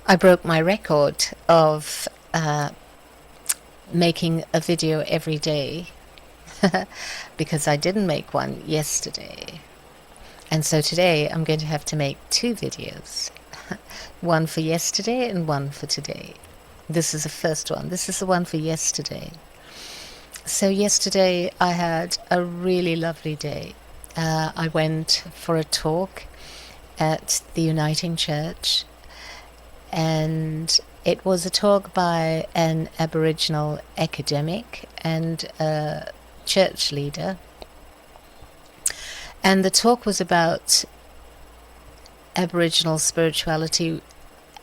I broke my record of making a video every day because I didn't make one yesterday. And so today I'm going to have to make two videos, one for yesterday and one for today. This is the first one. This is the one for yesterday. So yesterday I had a really lovely day. I went for a talk at the Uniting Church, and it was a talk by an Aboriginal academic and a church leader. And the talk was about Aboriginal spirituality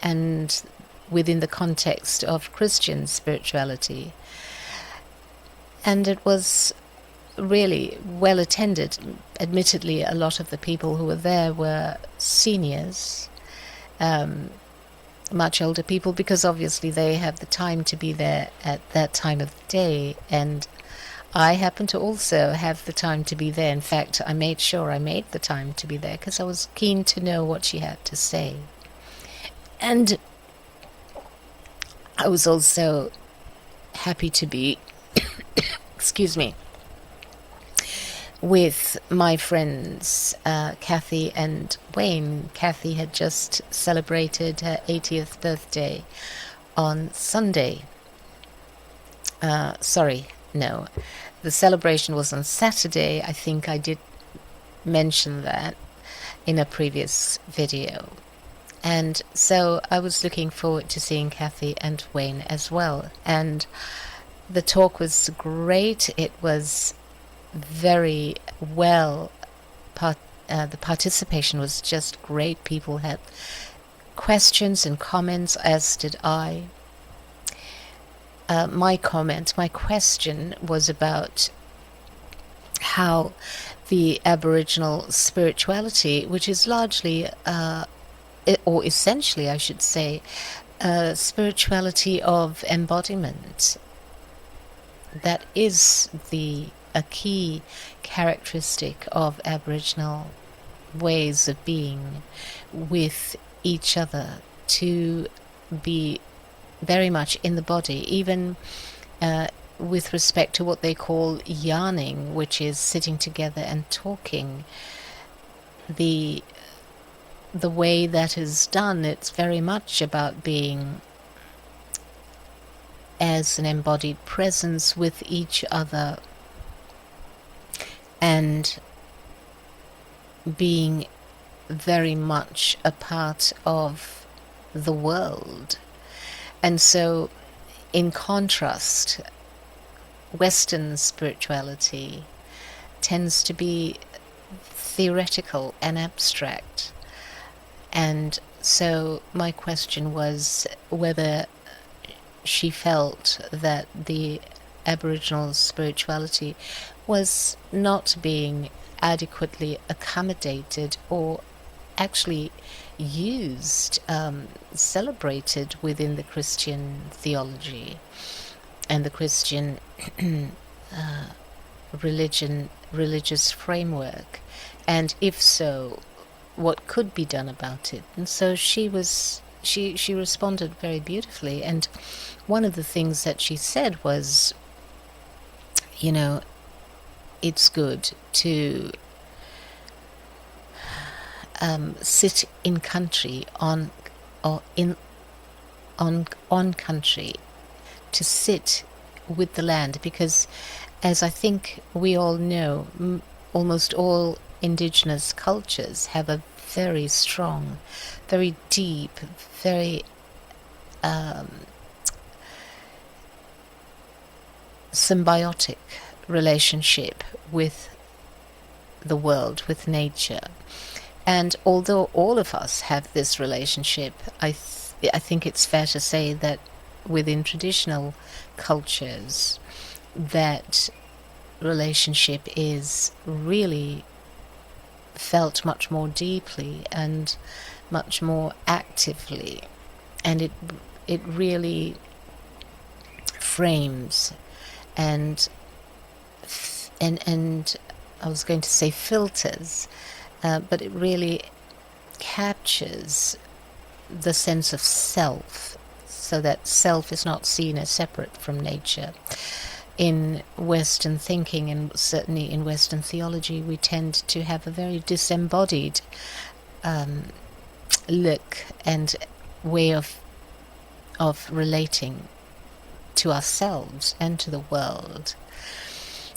and within the context of Christian spirituality. And it was really well attended. Admittedly, a lot of the people who were there were seniors, much older people, because obviously they have the time to be there at that time of the day. And I happen to also have the time to be there. In fact, I made sure I made the time to be there because I was keen to know what she had to say. And I was also happy to be, excuse me, with my friends Kathy and Wayne. Kathy had just celebrated her 80th birthday on Sunday. No, the celebration was on Saturday. I think I did mention that in a previous video. And so I was looking forward to seeing Kathy and Wayne as well. And the talk was great. It was very well. The participation was just great. People had questions and comments, as did I. My question was about how the Aboriginal spirituality, which is largely, or essentially I should say, spirituality of embodiment, that is a key characteristic of Aboriginal ways of being with each other, to be very much in the body, even with respect to what they call yarning, which is sitting together and talking. The way that is done, it's very much about being as an embodied presence with each other and being very much a part of the world. And so, in contrast, Western spirituality tends to be theoretical and abstract. And so my question was whether she felt that the Aboriginal spirituality was not being adequately accommodated or actually used, celebrated within the Christian theology and the Christian religious framework, and if so, what could be done about it. And so she responded very beautifully, and one of the things that she said was, it's good to sit in country on country, to sit with the land, because as I think we all know, almost all indigenous cultures have a very strong, very deep, very symbiotic relationship with the world, with nature. And although all of us have this relationship, I think it's fair to say that within traditional cultures, that relationship is really felt much more deeply and much more actively, and it really frames and I was going to say filters, but it really captures the sense of self, so that self is not seen as separate from nature. In Western thinking, and certainly in Western theology, we tend to have a very disembodied look and way of relating to ourselves and to the world.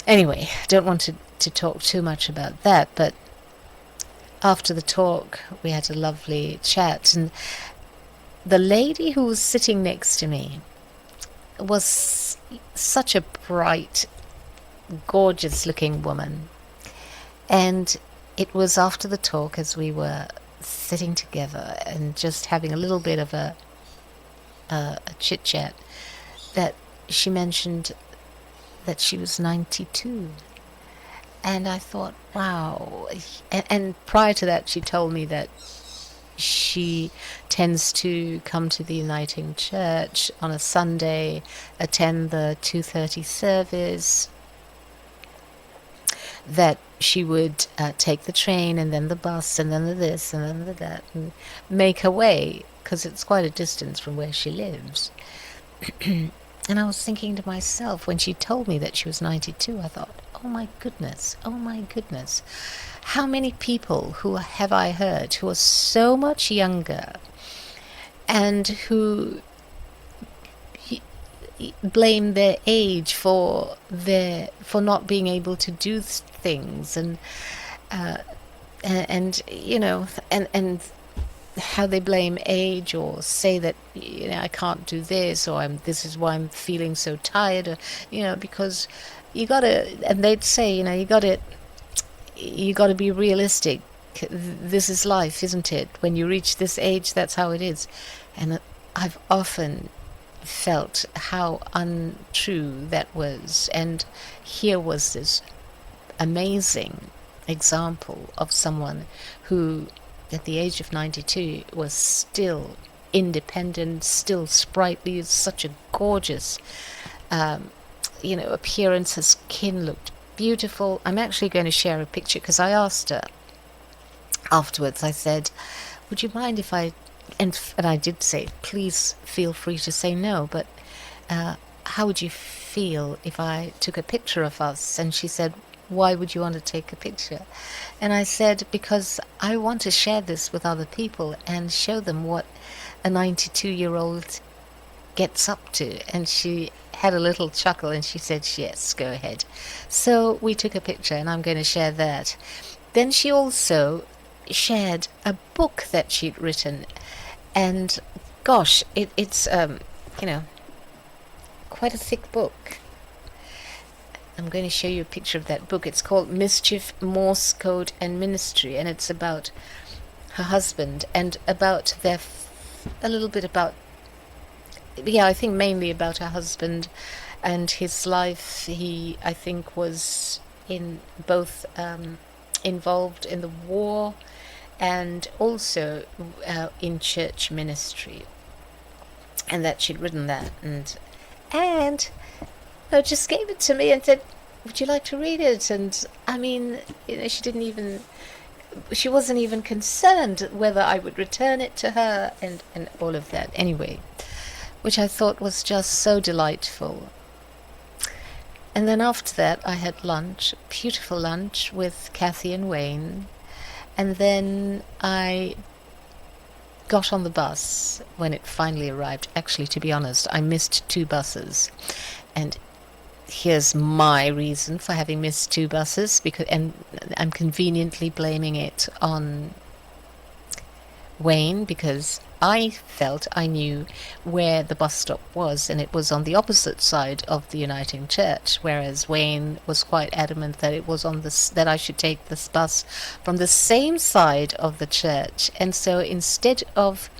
Anyway, don't want to talk too much about that, but after the talk we had a lovely chat, and the lady who was sitting next to me was such a bright, gorgeous looking woman. And it was after the talk, as we were sitting together and just having a little bit of a chit chat, that she mentioned that she was 92. And I thought, wow. And prior to that, she told me that she tends to come to the Uniting Church on a Sunday, attend the 2:30 service, that she would take the train and then the bus and then the this and then the that and make her way, because it's quite a distance from where she lives. And I was thinking to myself, when she told me that she was 92, I thought, oh my goodness, how many people who have I heard who are so much younger and who blame their age for not being able to do things, and you know, and how they blame age, or say that, you know, I can't do this, or this is why I'm feeling so tired, or, you know, because you gotta, and they'd say, you know, you gotta be realistic. This is life, isn't it? When you reach this age, that's how it is. And I've often felt how untrue that was. And here was this amazing example of someone who, at the age of 92, was still independent, still sprightly, such a gorgeous, you know, appearance. Her skin looked beautiful. I'm actually going to share a picture, because I asked her afterwards, I said, would you mind if I, and I did say, please feel free to say no, but how would you feel if I took a picture of us? And she said, why would you want to take a picture? And I said, because I want to share this with other people and show them what a 92-year-old gets up to. And she had a little chuckle and she said, yes, go ahead. So we took a picture, and I'm going to share that. Then she also shared a book that she'd written, and gosh, it's you know, quite a thick book. I'm going to show you a picture of that book. It's called Mischief, Morse Code and Ministry, and it's about her husband and about a little bit about, yeah, I think mainly about her husband and his life. He, I think, was in both involved in the war and also in church ministry, and that she'd written that, and just gave it to me and said, would you like to read it? And I mean, you know, she wasn't even concerned whether I would return it to her, and all of that anyway, which I thought was just so delightful. And then after that I had lunch, beautiful lunch with Kathy and Wayne, and then I got on the bus when it finally arrived. Actually, to be honest, I missed 2 buses, and here's my reason for having missed 2 buses, and I'm conveniently blaming it on Wayne, because I felt I knew where the bus stop was, and it was on the opposite side of the Uniting Church, whereas Wayne was quite adamant that it was that I should take this bus from the same side of the church. And so instead of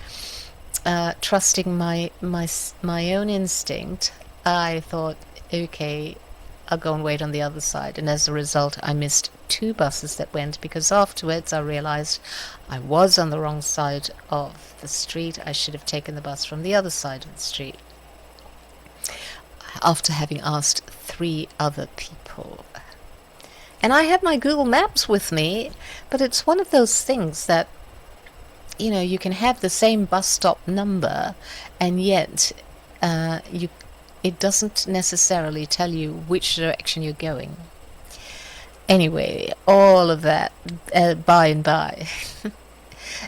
trusting my own instinct, I thought, okay, I'll go and wait on the other side. And as a result, I missed 2 buses that went, because afterwards I realized I was on the wrong side of the street. I should have taken the bus from the other side of the street, after having asked 3 other people. And I had my Google Maps with me, but it's one of those things that you can have the same bus stop number, and yet it doesn't necessarily tell you which direction you're going. Anyway, all of that by and by.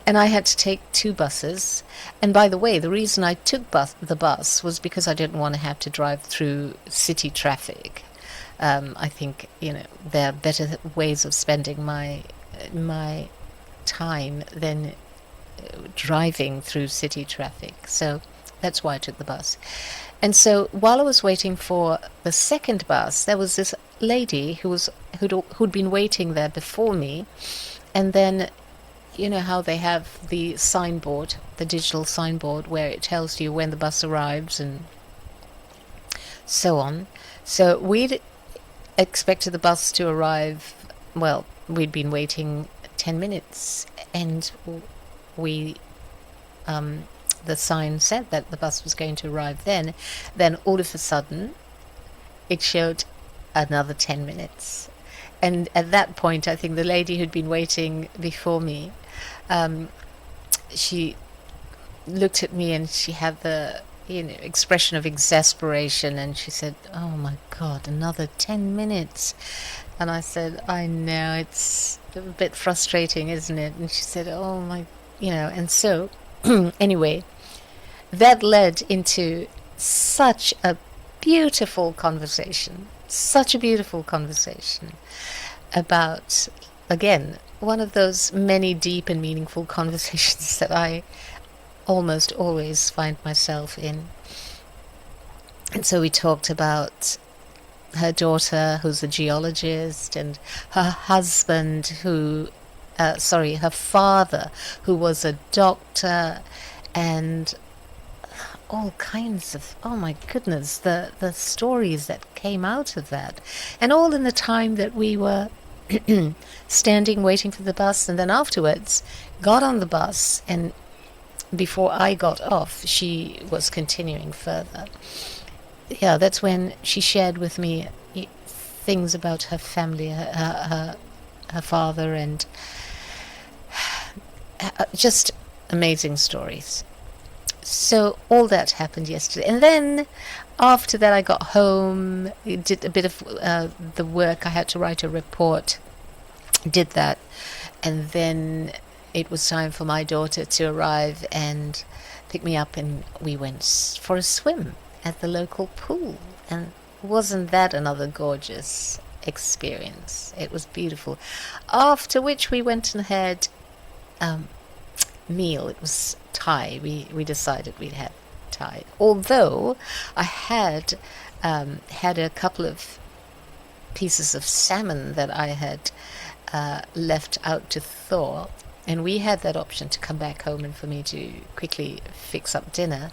And I had to take 2 buses. And by the way, the reason I took the bus was because I didn't want to have to drive through city traffic. I think, there are better ways of spending my time than driving through city traffic. So that's why I took the bus. And so while I was waiting for the second bus, there was this lady who'd been waiting there before me. And then, you know how they have the signboard, the digital signboard, where it tells you when the bus arrives and so on. So we'd expected the bus to arrive, well, we'd been waiting 10 minutes, and the sign said that the bus was going to arrive then. Then all of a sudden, it showed another 10 minutes. And at that point, I think the lady who'd been waiting before me, she looked at me and she had the expression of exasperation, and she said, "Oh my God, another 10 minutes." And I said, "I know, it's a bit frustrating, isn't it?" And she said, "Oh my," and so anyway, that led into such a beautiful conversation about, again, one of those many deep and meaningful conversations that I almost always find myself in. And so we talked about her daughter, who's a geologist, and her husband, her father, who was a doctor, and all kinds of, oh my goodness, the stories that came out of that. And all in the time that we were standing waiting for the bus, and then afterwards got on the bus, and before I got off, she was continuing further. Yeah, that's when she shared with me things about her family, her father, and just amazing stories. So all that happened yesterday. And then after that, I got home, did a bit of the work. I had to write a report, did that. And then it was time for my daughter to arrive and pick me up, and we went for a swim at the local pool. And wasn't that another gorgeous experience? It was beautiful. After which we went and had meal. It was Thai. We decided we'd have Thai. Although I had had a couple of pieces of salmon that I had left out to thaw, and we had that option to come back home and for me to quickly fix up dinner.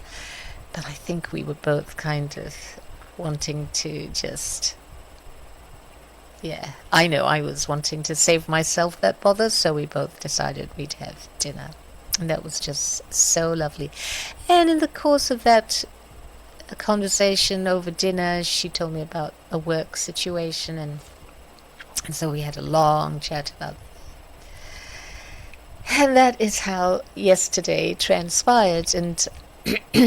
But I think we were both kind of wanting to just... Yeah, I know I was wanting to save myself that bother, so we both decided we'd have dinner. And that was just so lovely. And in the course of that conversation over dinner, she told me about a work situation, and so we had a long chat about that. And that is how yesterday transpired. And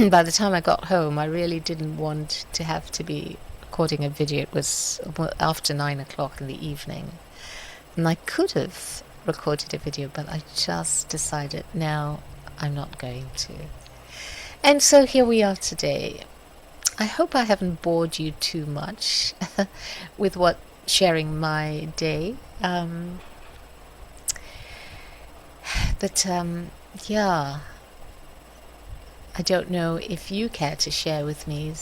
by the time I got home, I really didn't want to have to be recording a video. It was after 9 o'clock in the evening, and I could have recorded a video, but I just decided, no, I'm not going to. And so here we are today. I hope I haven't bored you too much with sharing my day. But yeah, I don't know if you care to share with me,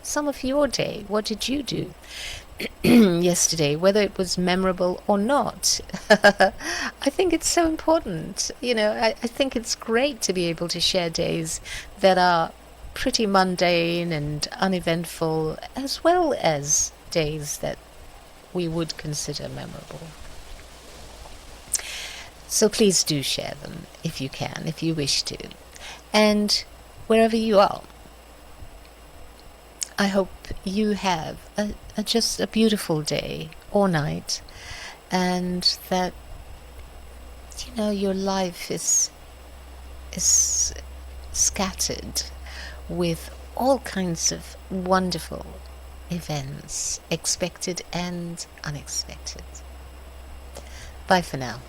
some of your day. What did you do yesterday, whether it was memorable or not? I think it's so important. I think it's great to be able to share days that are pretty mundane and uneventful, as well as days that we would consider memorable. So please do share them if you can, if you wish to. And wherever you are, I hope you have just a beautiful day or night, and that you know, your life is scattered with all kinds of wonderful events, expected and unexpected. Bye for now.